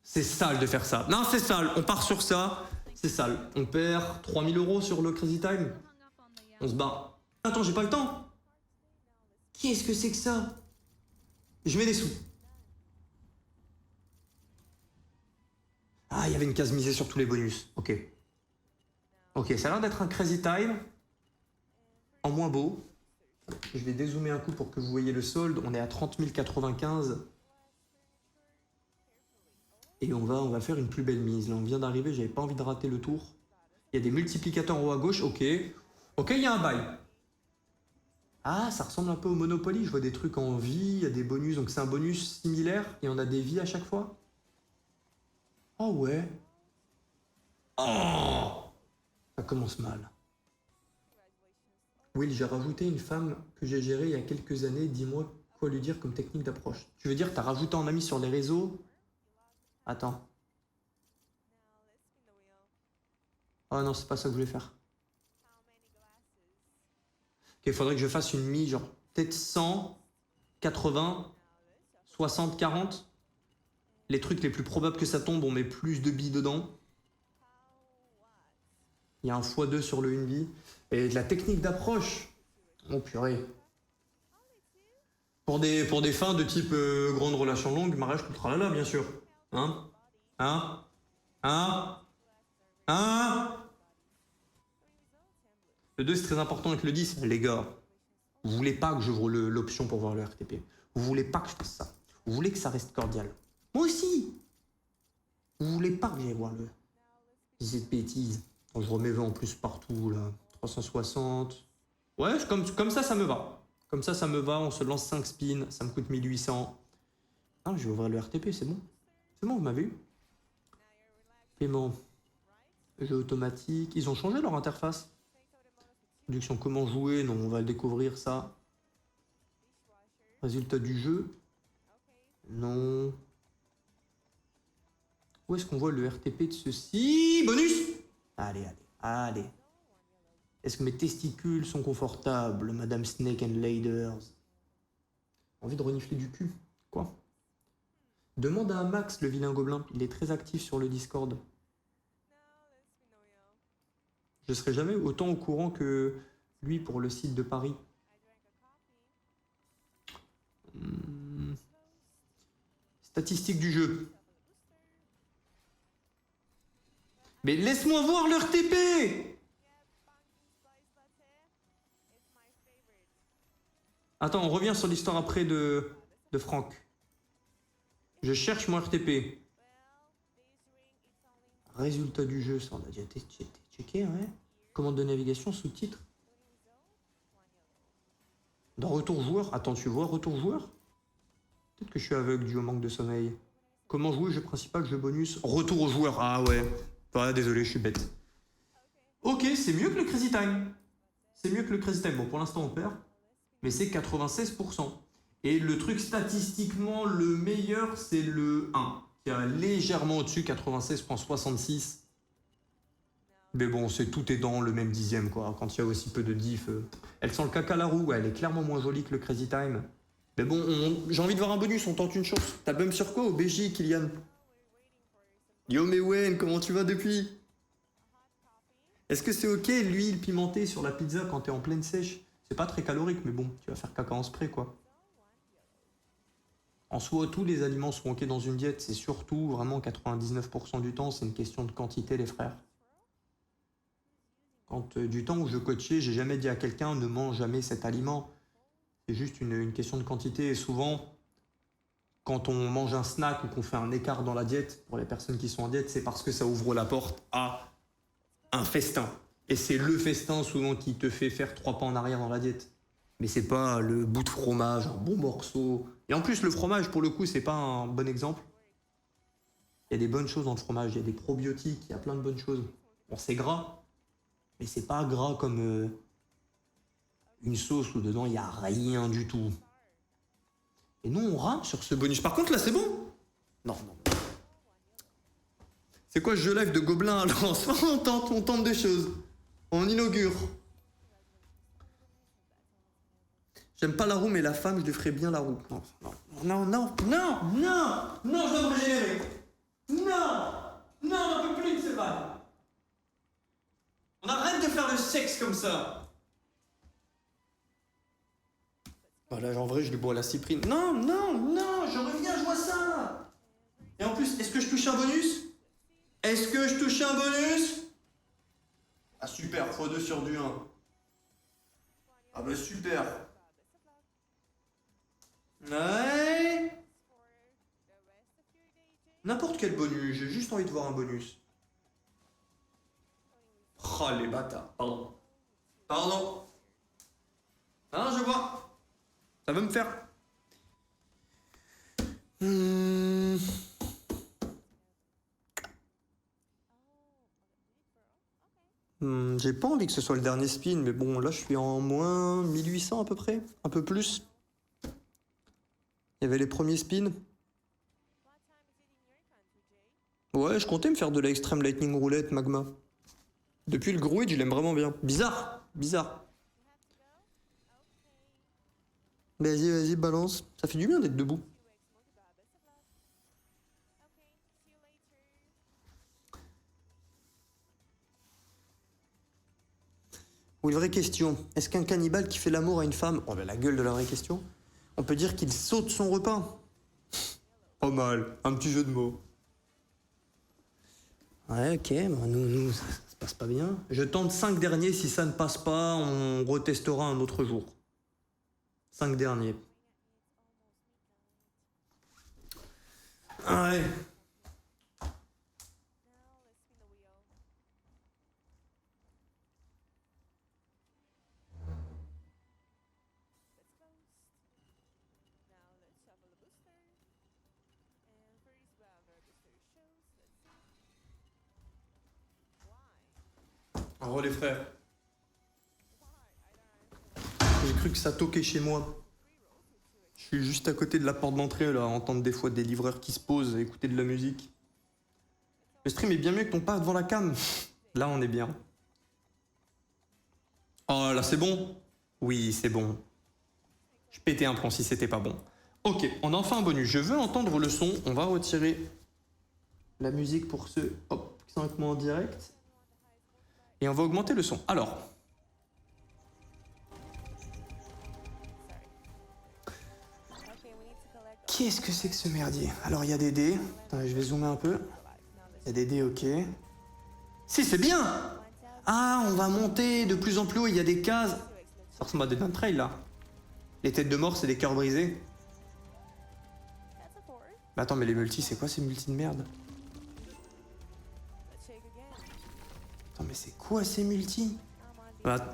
C'est sale de faire ça. Non, c'est sale. On part sur ça. C'est sale. On perd 3000 € sur le Crazy Time. On se barre. Attends, j'ai pas le temps. Qu'est-ce que c'est que ça? Je mets des sous. Ah, il y avait une case misée sur tous les bonus. Ok. Ok, ça a l'air d'être un Crazy Time. En moins beau. Je vais dézoomer un coup pour que vous voyez le solde. On est à 30 095. Et on va faire une plus belle mise. Là, on vient d'arriver, j'avais pas envie de rater le tour. Il y a des multiplicateurs en haut à gauche, ok. Ok, il y a un bail. Ah, ça ressemble un peu au Monopoly. Je vois des trucs en vie, il y a des bonus. Donc c'est un bonus similaire et on a des vies à chaque fois. Oh ouais. Oh, ça commence mal. Will, j'ai rajouté une femme que j'ai gérée il y a quelques années. Dis-moi quoi lui dire comme technique d'approche. Tu veux dire, t'as rajouté un ami sur les réseaux? Attends. Ah non, c'est pas ça que je voulais faire. Ok, faudrait que je fasse une mi, genre peut-être 100, 80, 60, 40. Les trucs les plus probables que ça tombe, on met plus de billes dedans. Il y a un x2 sur le 1 bille. Et de la technique d'approche. Oh purée. Pour des fins de type grande relation longue, mariage, tout le tralala, bien sûr. Hein? Hein? Hein? Hein? Le 2, c'est très important avec le 10. Les gars, vous voulez pas que j'ouvre l'option pour voir le RTP. Vous voulez pas que je fasse ça. Vous voulez que ça reste cordial. Moi aussi. Vous voulez pas que j'aille voir le... Cette bêtise. Je remets en plus partout, là. 360. Ouais, comme ça me va. Comme ça me va. On se lance 5 spins. Ça me coûte 1800. Ah, je vais ouvrir le RTP, c'est bon. C'est bon, vous m'avez eu. Paiement. Jeu automatique. Ils ont changé leur interface. Production, comment jouer? Non, on va le découvrir, ça. Résultat du jeu. Non. Où est-ce qu'on voit le RTP de ceci? Bonus! Allez, allez, allez. Est-ce que mes testicules sont confortables, Madame Snake and Laders? Envie de renifler du cul. Quoi? Demande à Max, le vilain gobelin. Il est très actif sur le Discord. Je serai jamais autant au courant que lui pour le site de Paris. Statistiques du jeu. Mais laisse-moi voir leur TP! Attends, on revient sur l'histoire après de Franck. Je cherche mon RTP. Résultat du jeu, ça on a déjà checké, ouais. Commande de navigation, sous-titres. Dans retour joueur, attends, tu vois retour joueur? Peut-être que je suis aveugle dû au manque de sommeil. Comment jouer, jeu principal, jeu bonus? Retour au joueur, ah ouais. Ah, désolé, je suis bête. Ok, c'est mieux que le Crazy Time. C'est mieux que le Crazy Time. Bon, pour l'instant, on perd. Mais c'est 96%. Et le truc statistiquement le meilleur, c'est le 1, qui est légèrement au-dessus, 96,66. Mais bon, tout est dans le même dixième, quoi. Quand il y a aussi peu de diff. Elle sent le caca à la roue, ouais, elle est clairement moins jolie que le Crazy Time. Mais bon, j'ai envie de voir un bonus, on tente une chance. T'as bum sur quoi au BJ, Kylian? Yo Mewen, comment tu vas depuis? Est-ce que c'est ok l'huile pimentée sur la pizza quand t'es en pleine sèche? C'est pas très calorique, mais bon, tu vas faire caca en spray, quoi. En soi, tous les aliments sont ok dans une diète, c'est surtout, vraiment 99% du temps, c'est une question de quantité, les frères. Quand du temps où je coachais, j'ai jamais dit à quelqu'un ne mange jamais cet aliment. C'est juste une question de quantité. Et souvent, quand on mange un snack ou qu'on fait un écart dans la diète, pour les personnes qui sont en diète, c'est parce que ça ouvre la porte à un festin. Et c'est le festin souvent qui te fait faire 3 pas en arrière dans la diète. Mais c'est pas le bout de fromage, un bon morceau. Et en plus, le fromage, pour le coup, c'est pas un bon exemple. Il y a des bonnes choses dans le fromage, il y a des probiotiques, il y a plein de bonnes choses. Bon, c'est gras, mais c'est pas gras comme une sauce où dedans il n'y a rien du tout. Et nous, on rame sur ce bonus. Par contre, là, c'est bon. Non, non. C'est quoi ce jeu live de gobelins alors? On tente des choses. On inaugure. J'aime pas la roue, mais la femme, je lui ferais bien la roue. Non, non, non, non, non, non, je dois me régénérer. Non, non, on ne peut plus de ce bail. On arrête de faire le sexe comme ça. Voilà, en vrai, je lui bois la cyprine. Non, non, non, je reviens, je vois ça. Et en plus, est-ce que je touche un bonus? Est-ce que je touche un bonus? Ah super, x2 sur du 1. Ah bah super. Ouais. N'importe quel bonus, j'ai juste envie de voir un bonus. Oh les bâtards, pardon. Pardon. Ah, je vois. Ça veut me faire. J'ai pas envie que ce soit le dernier spin, mais bon, là je suis en moins 1800 à peu près, un peu plus. Il y avait les premiers spins. Ouais, je comptais me faire de la Extreme Lightning Roulette Magma. Depuis le Gruid, je l'aime vraiment bien. Bizarre, bizarre. Vas-y, vas-y, balance. Ça fait du bien d'être debout. Ou une vraie question. Est-ce qu'un cannibale qui fait l'amour à une femme... Oh ben la gueule de la vraie question. On peut dire qu'il saute son repas. Pas mal. Un petit jeu de mots. Ouais, ok. Bon, nous ça se passe pas bien. Je tente 5 derniers. Si ça ne passe pas, on retestera un autre jour. 5 derniers. Ouais. Oh les frères. J'ai cru que ça toquait chez moi. Je suis juste à côté de la porte d'entrée là, à entendre des fois des livreurs qui se posent, à écouter de la musique. Le stream est bien mieux que ton pas devant la cam. Là on est bien. Oh là c'est bon. Oui c'est bon. Je pétais un plomb si c'était pas bon. Ok, on a enfin un bonus. Je veux entendre le son. On va retirer la musique pour ceux qui sont avec moi en direct. Et on va augmenter le son. Alors. Qu'est-ce que c'est que ce merdier? Alors il y a des dés. Attendez, je vais zoomer un peu. Il y a des dés, ok. Si, c'est bien! Ah, on va monter de plus en plus haut, il y a des cases. Ça ressemble à des Dungeon Trail là. Les têtes de mort, c'est des cœurs brisés. Bah attends, mais les multis, c'est quoi ces multis de merde? Attends, mais c'est quoi ces multis? Bah,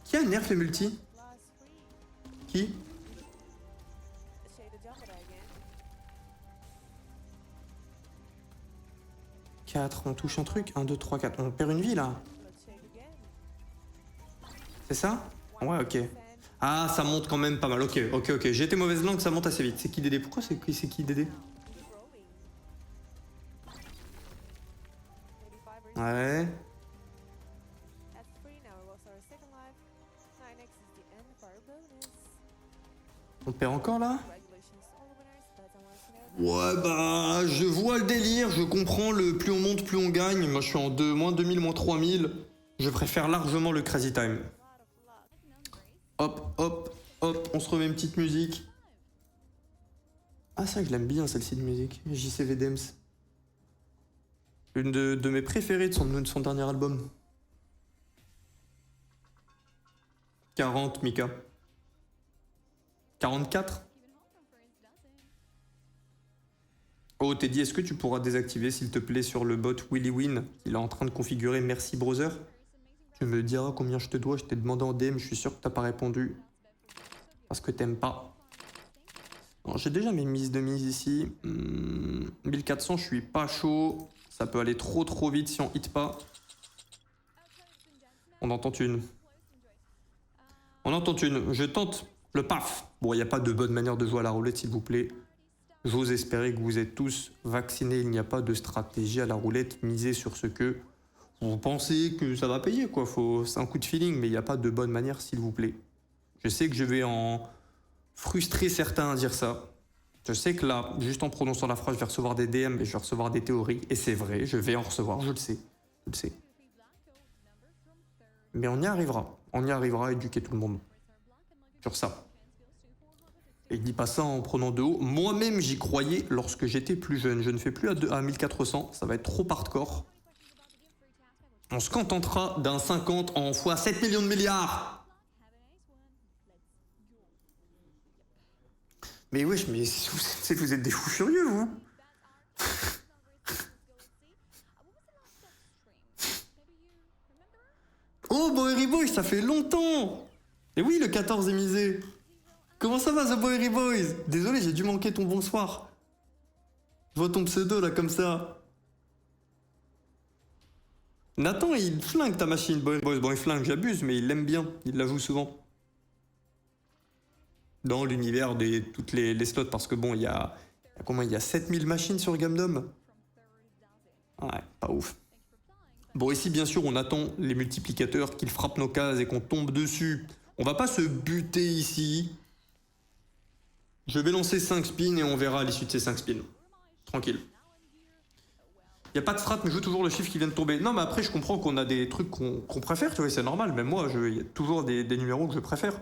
qui a nerf les multis? Qui? 4, on touche un truc. 1, 2, 3, 4. On perd une vie là. C'est ça? Ouais, ok. Ah, ça monte quand même pas mal. Ok, ok, ok. J'ai été mauvaise langue, ça monte assez vite. C'est qui Dédé? Pourquoi c'est qui Dédé? Ouais. On perd encore là? Ouais, bah, je vois le délire, je comprends, le plus on monte, plus on gagne. Moi, je suis en moins 2000, moins 3000. Je préfère largement le Crazy Time. Hop, hop, hop, on se remet une petite musique. Ah, ça, je l'aime bien, celle-ci de musique. JCV Dems. Une de mes préférées de son dernier album. 40, Mika. 44? Oh Teddy, est-ce que tu pourras désactiver s'il te plaît sur le bot WillyWin qu'il est en train de configurer? Merci browser. Tu me diras combien je te dois, je t'ai demandé en DM, je suis sûr que t'as pas répondu. Parce que t'aimes pas. J'ai déjà mes mises de mise ici. 1400, je suis pas chaud. Ça peut aller trop vite si on hit pas. On entend une. On entend une. Je tente le paf. Bon, il n'y a pas de bonne manière de jouer à la roulette, s'il vous plaît. J'ose espérer que vous êtes tous vaccinés. Il n'y a pas de stratégie à la roulette. Misez sur ce que vous pensez que ça va payer, quoi. C'est un coup de feeling, mais il n'y a pas de bonne manière, s'il vous plaît. Je sais que je vais en frustrer certains à dire ça. Je sais que là, juste en prononçant la phrase, je vais recevoir des DM et je vais recevoir des théories. Et c'est vrai, je vais en recevoir, je le sais. Je le sais. Mais on y arrivera. On y arrivera à éduquer tout le monde. Sur ça. Et je dis pas ça en prenant de haut. Moi-même, j'y croyais lorsque j'étais plus jeune. Je ne fais plus à 1400. Ça va être trop hardcore. On se contentera d'un 50 en fois 7 millions de milliards. Mais wesh, mais vous êtes des fous furieux, vous. Oh, Bowery Boys, ça fait longtemps. Et oui, le 14 est misé. Comment ça va, The Bowery Boys? Désolé, j'ai dû manquer ton bonsoir. Je vois ton pseudo, là, comme ça. Nathan, il flingue ta machine, Bowery Boys. Bon, il flingue, j'abuse, mais il l'aime bien. Il la joue souvent. Dans l'univers de toutes les slots, parce que bon, il y a 7000 machines sur Gamdom. Ouais, pas ouf. Bon, ici, bien sûr, on attend les multiplicateurs qu'ils frappent nos cases et qu'on tombe dessus. On va pas se buter ici. Je vais lancer 5 spins et on verra à l'issue de ces 5 spins. Tranquille. Il n'y a pas de strat, mais je joue toujours le chiffre qui vient de tomber. Non, mais après, je comprends qu'on a des trucs qu'on préfère, tu vois, c'est normal. Même moi, il y a toujours des numéros que je préfère.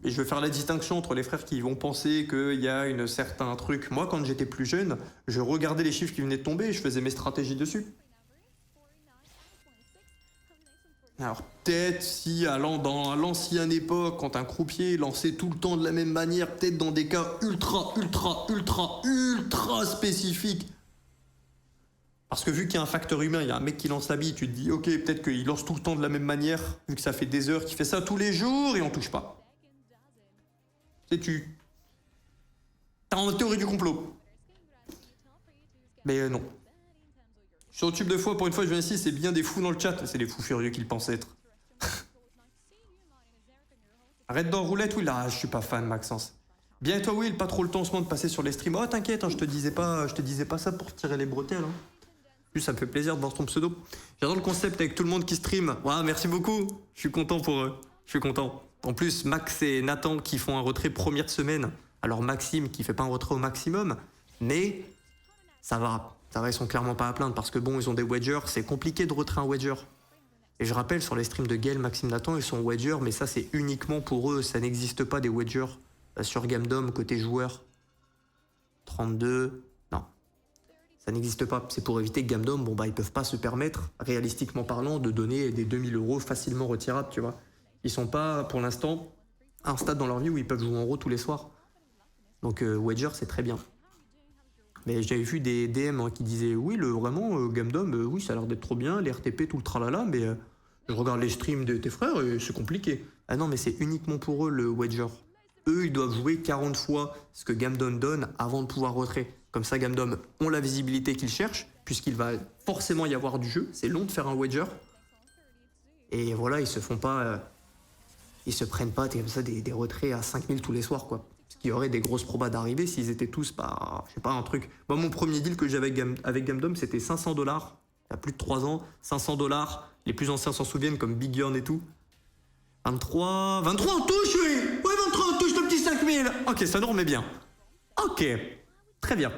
Et je vais faire la distinction entre les frères qui vont penser qu'il y a un certain truc. Moi, quand j'étais plus jeune, je regardais les chiffres qui venaient de tomber et je faisais mes stratégies dessus. Alors peut-être si à l'ancienne époque, quand un croupier lançait tout le temps de la même manière, peut-être dans des cas ultra spécifiques. Parce que vu qu'il y a un facteur humain, il y a un mec qui lance la bille, tu te dis ok, peut-être qu'il lance tout le temps de la même manière, vu que ça fait des heures qu'il fait ça tous les jours et on touche pas. Tu t'as en théorie du complot. Mais non. Sur le tube de foi, pour une fois, je viens ici, c'est bien des fous dans le chat. C'est des fous furieux qu'ils pensent être. Arrête dans roulette, oui, là, je suis pas fan, Maxence. Bien et toi, Will, pas trop le temps en ce moment de passer sur les streams. Oh, t'inquiète, hein, je te disais pas ça pour tirer les bretelles. Hein. Plus, ça me fait plaisir de voir ton pseudo. J'adore le concept avec tout le monde qui stream. Ouais, merci beaucoup. Je suis content pour eux. Je suis content. En plus, Max et Nathan qui font un retrait première semaine. Alors Maxime qui fait pas un retrait au maximum, mais ça va. Ça va, ils sont clairement pas à plaindre parce que bon, ils ont des wedgers, c'est compliqué de retrait un wedger. Et je rappelle, sur les streams de Gaël, Maxime, Nathan, ils sont wedgers, mais ça c'est uniquement pour eux, ça n'existe pas des wedgers. Sur Gamdom, côté joueur, 32, non. Ça n'existe pas, c'est pour éviter que Gamdom, bon bah ils peuvent pas se permettre, réalistiquement parlant, de donner des 2000 € facilement retirables, tu vois. Ils sont pas, pour l'instant, à un stade dans leur vie où ils peuvent jouer en roue tous les soirs. Donc wedger, c'est très bien. Mais j'avais vu des DM hein, qui disaient oui, vraiment, Gamdom, oui, ça a l'air d'être trop bien, les RTP, tout le tralala, mais je regarde les streams de tes frères et c'est compliqué. Ah non, mais c'est uniquement pour eux le wedger. Eux, ils doivent jouer 40 fois ce que Gamdom donne avant de pouvoir retrait. Comme ça, Gamdom ont la visibilité qu'ils cherchent, puisqu'il va forcément y avoir du jeu. C'est long de faire un wedger. Et voilà, ils se font pas. Ils se prennent pas comme ça des retraits à 5000 tous les soirs, quoi. Parce qu'il y aurait des grosses probas d'arrivée s'ils étaient tous, bah, je sais pas, un truc. Moi, mon premier deal que j'avais avec Gamdom, c'était 500 $. Il y a plus de 3 ans, 500 $. Les plus anciens s'en souviennent, comme Big Yorn et tout. 23 en touche, oui! Oui, 23 en touche, le petit 5000! Ok, ça nous remet bien. Ok, très bien.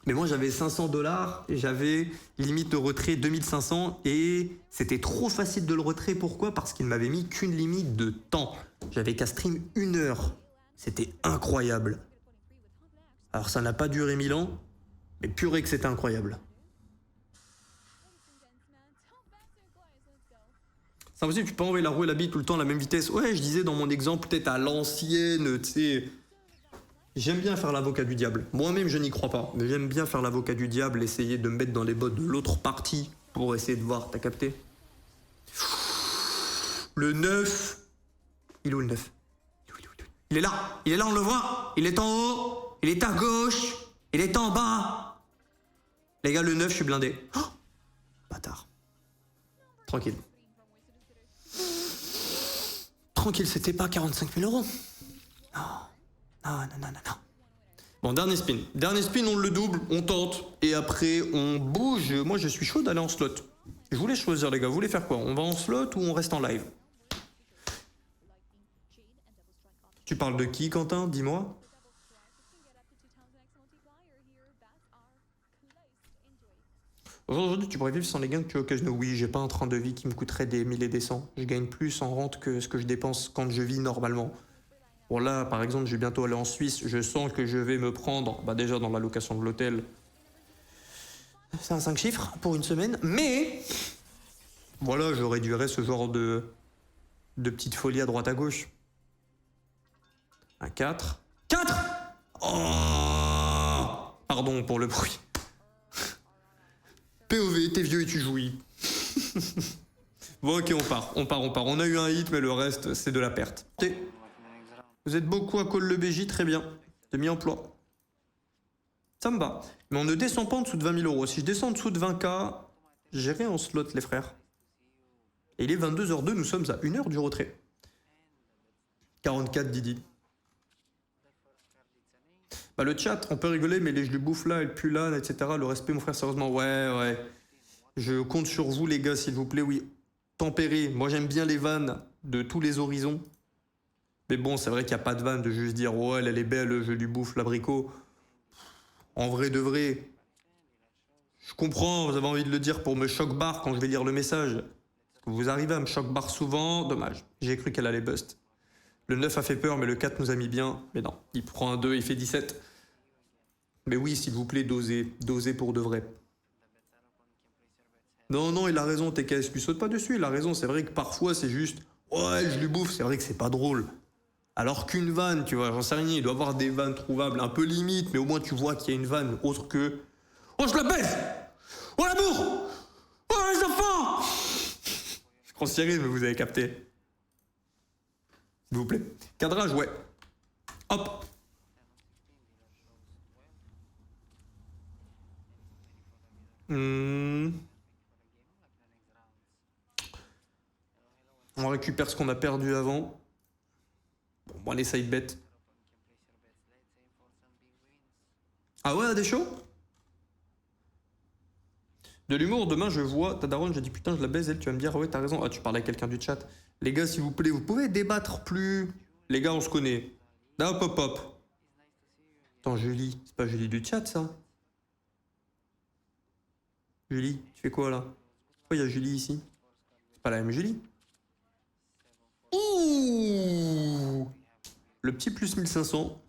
Mais moi, j'avais 500 $, et j'avais limite de retrait 2500, et c'était trop facile de le retrait. Pourquoi? Parce qu'il m'avait mis qu'une limite de temps. J'avais qu'à stream 1 heure. C'était incroyable. Alors ça n'a pas duré 1000 ans, mais purée que c'était incroyable. C'est impossible, tu peux envoyer la roue et la bille tout le temps à la même vitesse. Ouais, je disais dans mon exemple, peut-être à l'ancienne, tu sais. J'aime bien faire l'avocat du diable. Moi-même, je n'y crois pas, mais j'aime bien faire l'avocat du diable, essayer de me mettre dans les bottes de l'autre partie pour essayer de voir, t'as capté? Le 9. Il est où le 9? Il est là, on le voit. Il est en haut, il est à gauche, il est en bas. Les gars, le 9, je suis blindé. Oh, bâtard. Tranquille. Tranquille, c'était pas 45 000 €. Non. Bon, dernier spin. Dernier spin, on le double, on tente. Et après, on bouge. Moi, je suis chaud d'aller en slot. Je voulais choisir, les gars. Vous voulez faire quoi? On va en slot ou on reste en live? Tu parles de qui, Quentin? Dis-moi. Aujourd'hui, tu pourrais vivre sans les gains que tu occasionnes. Oui, j'ai pas un train de vie qui me coûterait des 1000 et des 100. Je gagne plus en rente que ce que je dépense quand je vis normalement. Bon là, par exemple, je vais bientôt aller en Suisse. Je sens que je vais me prendre, bah déjà dans la location de l'hôtel, c'est un 5 chiffres pour une semaine. Mais voilà, je réduirais ce genre de petites folies à droite à gauche. Un 4. 4! Oh! Pardon pour le bruit. POV, t'es vieux et tu jouis. Bon, ok, on part. On a eu un hit, mais le reste, c'est de la perte. Vous êtes beaucoup à call le BJ, très bien. Demi-emploi. Ça me va. Mais on ne descend pas en dessous de 20 000 €. Si je descends en dessous de 20K, j'irai en slot, les frères. Et il est 22h02, nous sommes à 1 heure du retrait. 44 Didi. Bah le chat, on peut rigoler, mais les je lui bouffe là, elle pue là, etc. Le respect, mon frère, sérieusement, ouais. Je compte sur vous, les gars, s'il vous plaît, oui. Tempérez. Moi, j'aime bien les vannes de tous les horizons. Mais bon, c'est vrai qu'il n'y a pas de vanne de juste dire « Oh, elle est belle, je lui bouffe l'abricot ». En vrai de vrai. Je comprends, vous avez envie de le dire pour me choc-bar quand je vais lire le message. Vous arrivez à me choc-bar souvent, dommage. J'ai cru qu'elle allait bust. Le 9 a fait peur, mais le 4 nous a mis bien. Mais non, il prend un 2, il fait 17. Mais oui, s'il vous plaît, dosez. Dosez pour de vrai. Non, non, il a raison, TKS. Lui saute pas dessus, il a raison. C'est vrai que parfois, c'est juste « Ouais, je lui bouffe ». C'est vrai que c'est pas drôle. Alors qu'une vanne, tu vois, j'en sais rien, il doit y avoir des vannes trouvables un peu limites, mais au moins tu vois qu'il y a une vanne autre que « Oh, je la baise! Oh, l'amour! Oh, les enfants !» Je grossiérise, mais vous avez capté. S'il vous plaît. Cadrage, ouais. Hop. On récupère ce qu'on a perdu avant. Bon, les side bets. Ah ouais, des shows? De l'humour, demain je vois ta daronne, je dis putain je la baise, elle, tu vas me dire ouais t'as raison, ah tu parles à quelqu'un du chat. Les gars s'il vous plaît, vous pouvez débattre plus. Les gars on se connaît. Là hop hop hop. Attends Julie, c'est pas Julie du chat ça? Julie, tu fais quoi là? Pourquoi il y a Julie ici? C'est pas la même Julie? Ouh, le petit plus 1500.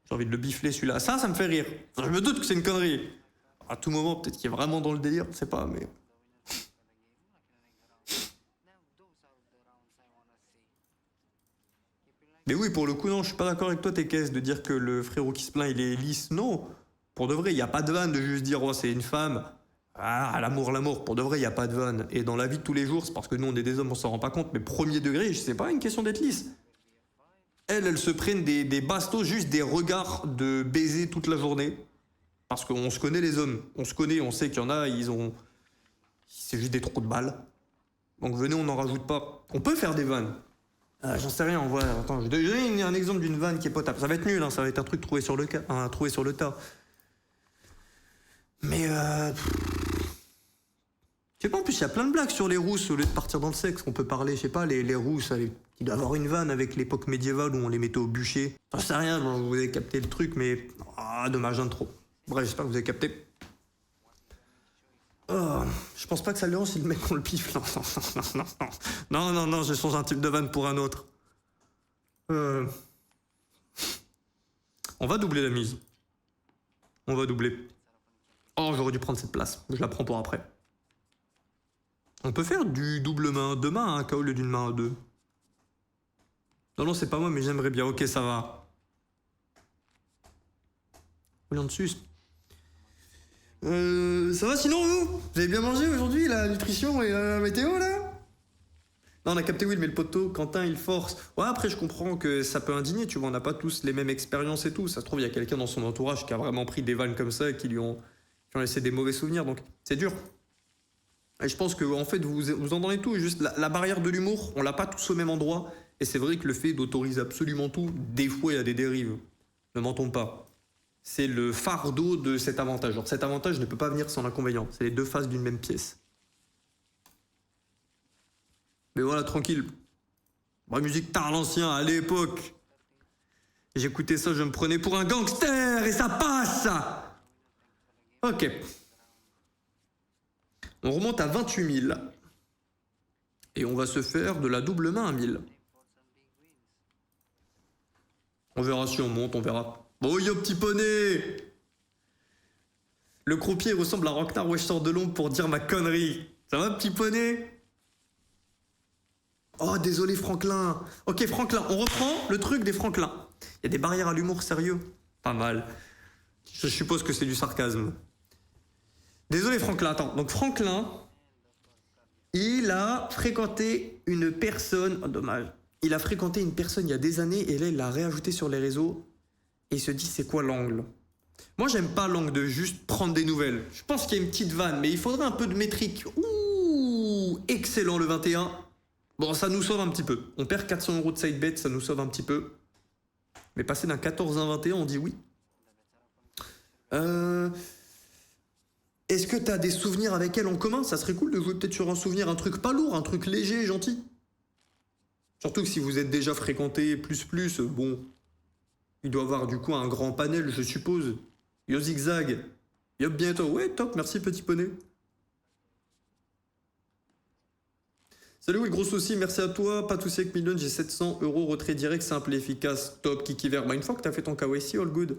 J'ai envie de le bifler celui-là. Ça me fait rire. Je me doute que c'est une connerie. À tout moment, peut-être qu'il est vraiment dans le délire, je sais pas, mais... Mais oui, pour le coup, non, je suis pas d'accord avec toi, TKS, de dire que le frérot qui se plaint, il est lisse. Non, pour de vrai, il n'y a pas de vanne de juste dire, oh, c'est une femme. Ah, l'amour, l'amour. Pour de vrai, il n'y a pas de vanne. Et dans la vie de tous les jours, c'est parce que nous, on est des hommes, on s'en rend pas compte, mais premier degré, c'est pas une question d'être lisse. Elles se prennent des bastos, juste des regards de baiser toute la journée. Parce qu'on se connaît les hommes. On se connaît, on sait qu'il y en a, ils ont... C'est juste des trous de balles. Donc venez, on n'en rajoute pas. On peut faire des vannes. J'en sais rien, on voit. Attends, je vais donner un exemple d'une vanne qui est potable. Ça va être nul, hein, ça va être un truc trouvé sur le, trouvé sur le tas. Mais je sais pas, en plus, il y a plein de blagues sur les rousses au lieu de partir dans le sexe. On peut parler, je sais pas, les rousses, il doit y avoir une vanne avec l'époque médiévale où on les mettait au bûcher. J'en sais rien, vous avez capté le truc, mais. Ah, dommage, un de trop. Bref, j'espère que vous avez capté. Oh, je pense pas que ça le dérange si le mec on le pifle. Non, non, non, non, non. Non, non, non, je change un type de vanne pour un autre. On va doubler la mise. On va doubler. Oh, j'aurais dû prendre cette place. Je la prends pour après. On peut faire du double main, deux mains à un cas au lieu d'une main à deux. Non, non, c'est pas moi, mais j'aimerais bien. Ok, ça va. Voyons dessus. Ça va sinon vous? Vous avez bien mangé aujourd'hui, la nutrition et la météo là? Non, on a capté Will, mais le poteau, Quentin, il force. Ouais, après, je comprends que ça peut indigner, tu vois, on n'a pas tous les mêmes expériences et tout. Ça se trouve, il y a quelqu'un dans son entourage qui a vraiment pris des vannes comme ça et qui ont laissé des mauvais souvenirs, donc c'est dur. Et je pense que, en fait, vous entendez tout, juste la barrière de l'humour, on l'a pas tous au même endroit. Et c'est vrai que le fait d'autoriser absolument tout, des fois, il y a des dérives. Ne mentons pas. C'est le fardeau de cet avantage. Alors, cet avantage ne peut pas venir sans l'inconvénient. C'est les deux faces d'une même pièce. Mais voilà, tranquille. Vraie musique tard l'ancien, à l'époque. J'écoutais ça, je me prenais pour un gangster et ça passe. Ok. On remonte à 28 000. Et on va se faire de la double main à 1000. On verra si on monte, on verra. Oh yo petit poney! Le croupier ressemble à Rocknar Weshtor de l'ombre pour dire ma connerie. Ça va petit poney? Oh désolé Franklin. Ok Franklin, on reprend le truc des Franklin. Il y a des barrières à l'humour sérieux. Pas mal. Je suppose que c'est du sarcasme. Désolé Franklin, attends. Donc Franklin, il a fréquenté une personne... Oh dommage. Il a fréquenté une personne il y a des années et là il l'a réajouté sur les réseaux. Et il se dit c'est quoi l'angle? Moi j'aime pas l'angle de juste prendre des nouvelles. Je pense qu'il y a une petite vanne, mais il faudrait un peu de métrique. Ouh, excellent le 21. Bon, ça nous sauve un petit peu. On perd 400 € de side bet, ça nous sauve un petit peu. Mais passer d'un 14 à un 21, on dit oui. Est-ce que t'as des souvenirs avec elle en commun? Ça serait cool de jouer peut-être sur un souvenir, un truc pas lourd, un truc léger et gentil. Surtout que si vous êtes déjà fréquenté plus, bon, il doit avoir du coup un grand panel, je suppose. Yo zigzag. Yop bientôt. Ouais, top, merci petit poney. Salut oui, gros souci, merci à toi. Pas de souci avec Million, j'ai 700 €, retrait direct, simple et efficace. Top, Kiki vert. Bah, une fois que t'as fait ton KYC, all good.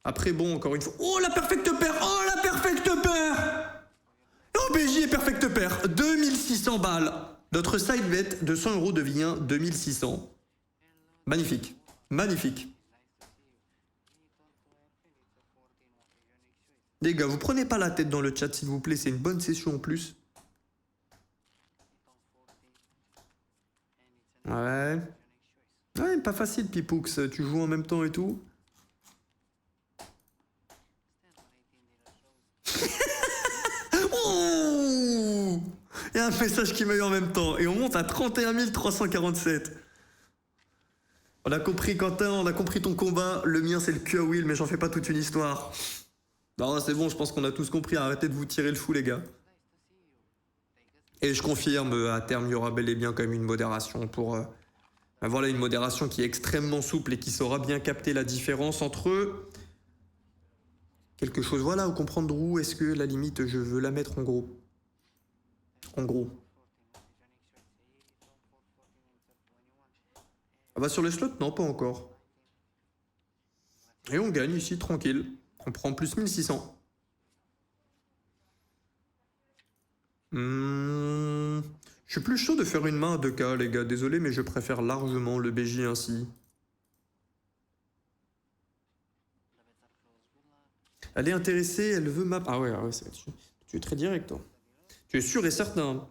Après, bon, encore une fois. Oh, la perfecte paire! Oh, la perfecte paire! Oh, BJ est perfecte paire. 2600 balles. Notre side bet de 100 € devient 2600. Magnifique. Magnifique. Les gars, vous prenez pas la tête dans le chat, s'il vous plaît. C'est une bonne session en plus. Ouais. Ouais, pas facile, Pipoux. Tu joues en même temps et tout. Oh, il y a un message qui m'a eu en même temps. Et on monte à 31 347. On a compris, Quentin, on a compris ton combat. Le mien, c'est le cul à Will, mais j'en fais pas toute une histoire. Non, c'est bon, je pense qu'on a tous compris. Arrêtez de vous tirer le fou, les gars. Et je confirme, à terme, il y aura bel et bien quand même une modération pour... voilà, une modération qui est extrêmement souple et qui saura bien capter la différence entre... quelque chose, voilà, ou comprendre où est-ce que la limite, je veux la mettre en gros. En gros. Ah bah sur les slots, non, pas encore. Et on gagne ici, tranquille. On prend plus 1600. Je suis plus chaud de faire une main à 2K, les gars. Désolé, mais je préfère largement le BJ ainsi. Elle est intéressée, elle veut ma... Ah ouais, tu es très direct, toi. Tu es sûr et certain.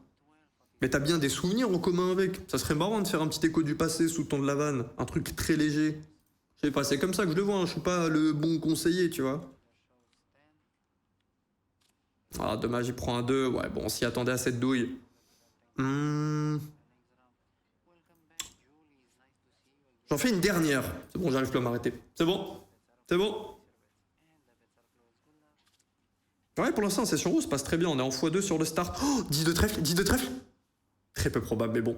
Mais t'as bien des souvenirs en commun avec. Ça serait marrant de faire un petit écho du passé sous le ton de la vanne. Un truc très léger. Je sais pas, c'est comme ça que je le vois. Hein. Je suis pas le bon conseiller, tu vois. Ah, dommage, il prend un 2. Ouais, bon, on s'y attendait à cette douille. J'en fais une dernière. C'est bon, j'arrive plus à m'arrêter. C'est bon. C'est bon. Ouais, pour l'instant, session rouge se passe très bien. On est en x2 sur le start. Oh, 10 de trèfle, 10 de trèfle. Très peu probable, mais bon.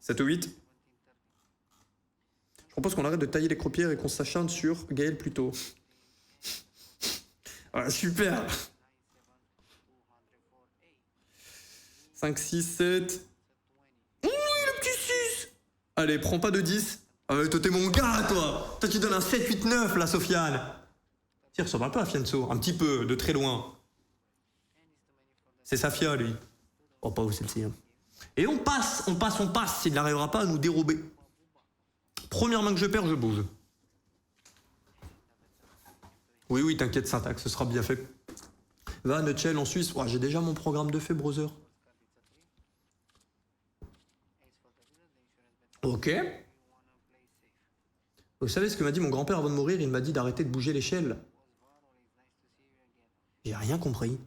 7 ou 8. Je propose qu'on arrête de tailler les croupières et qu'on s'acharne sur Gaël plutôt. Ah, super. 5, 6, 7. Oui, le petit 6. Allez, prends pas de 10. Ah ouais, toi, t'es mon gars, toi. Toi, tu donnes un 7, 8, 9, là, Sofiane. Il ressemble un peu à Fianso. Un petit peu, de très loin. C'est Safia, lui. Oh, pas où celle-ci. Hein. Et on passe. Il n'arrivera pas à nous dérober. Première main que je perds, je bouge. Oui, t'inquiète, syntaxe, ce sera bien fait. Va, Nutshell en Suisse. Oh, j'ai déjà mon programme de fait, brother. Ok. Vous savez ce que m'a dit mon grand-père avant de mourir? Il m'a dit d'arrêter de bouger l'échelle. J'ai rien compris.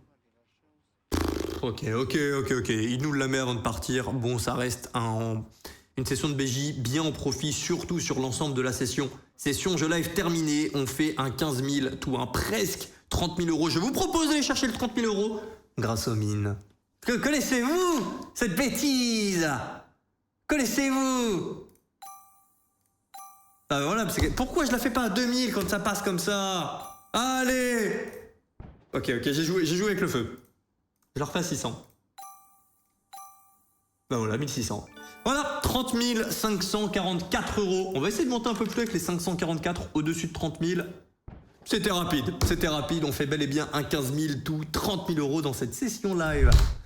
Ok. Il nous la met avant de partir. Bon, ça reste une session de BJ bien en profit, surtout sur l'ensemble de la session. Session jeu live terminée. On fait un 15 000, tout un presque 30 000 €. Je vous propose d'aller chercher le 30 000 € grâce aux mines. Connaissez-vous cette bêtise? Connaissez-vous? Ah voilà, pourquoi je la fais pas à 2000 quand ça passe comme ça? Allez. Ok, j'ai joué avec le feu. Je leur fais à 600. Ben voilà, 1600. Voilà, 30 544 €. On va essayer de monter un peu plus avec les 544 au-dessus de 30 000. C'était rapide. On fait bel et bien un 15 000 tout, 30 000 € dans cette session live.